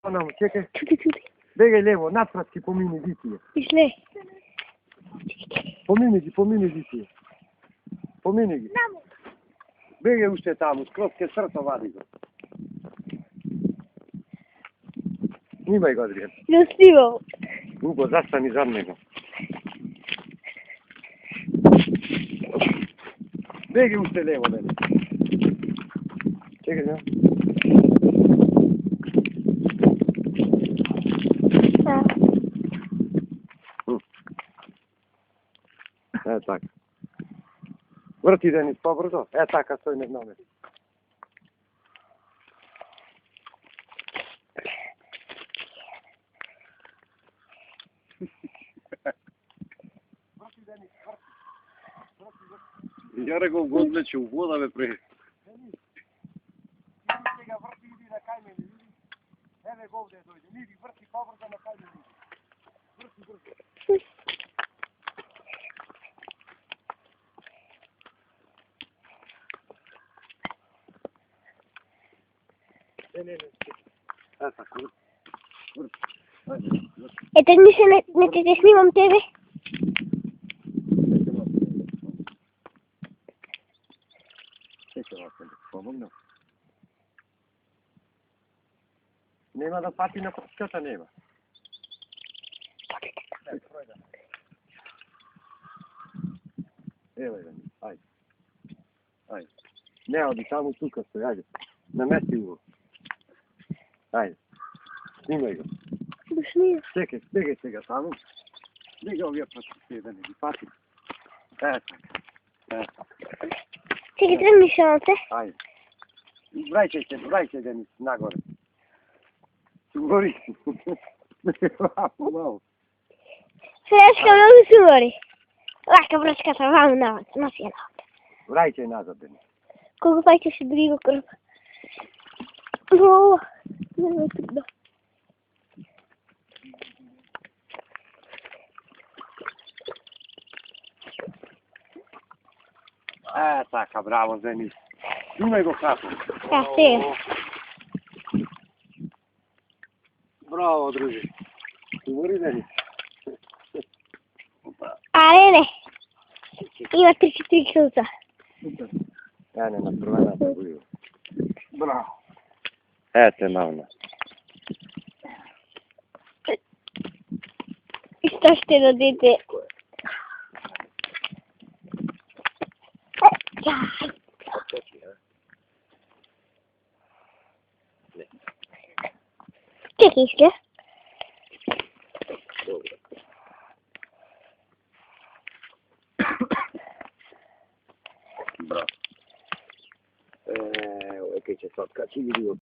Понаму, чекай. Чути. Бегај лево, напред си помини дитие. Ишле. Помини ги. Помини ги. Бегај уште таму, скроз ке срто вади го. Снимај го, Адриан. Не успивам. Уго, застани зад него. Бегај уште лево, леле. Чекай, да. Е така. Врти, Денис, побрзо. Е така, стој нек номер. Врти, Денис, врти. Ја рекол го одлече у вода, бе, пре. Денис, сега врти, иди на кај мене, иди. Еве го овде дојде. Иди, врти побрзо на кај мене. Врти, брзо. Не. Е така. Ето не те снимам тебе. Чекай, да помогнам. Нема да пати на прската, нема. Еве, ајде. Не, оди таму тука стои, ајде. Намести го. Ајде. Снимај го. Чекай, бегај сега таму. Бегај овие пати, да не ги пати. Е така. Чекай, тръгни шалата. Ајде. Враќај Денис, нагоре. Гори. Помалу. Фрешка много се гори. Лака брачката, ваму носи една. Враќај назад, Денис. Колко фаќаш дори го кръв. О, не е трудно. Е така, браво, Денис. Имај го капо. Сега. Браво, дружи. Говори, Денис. Не. Има 3-4 килца. Супер. Не, на првената го има. Браво. Ете, навна. И што ще дадете? Чекай ще. Браво. Кај ќе се откачи, види го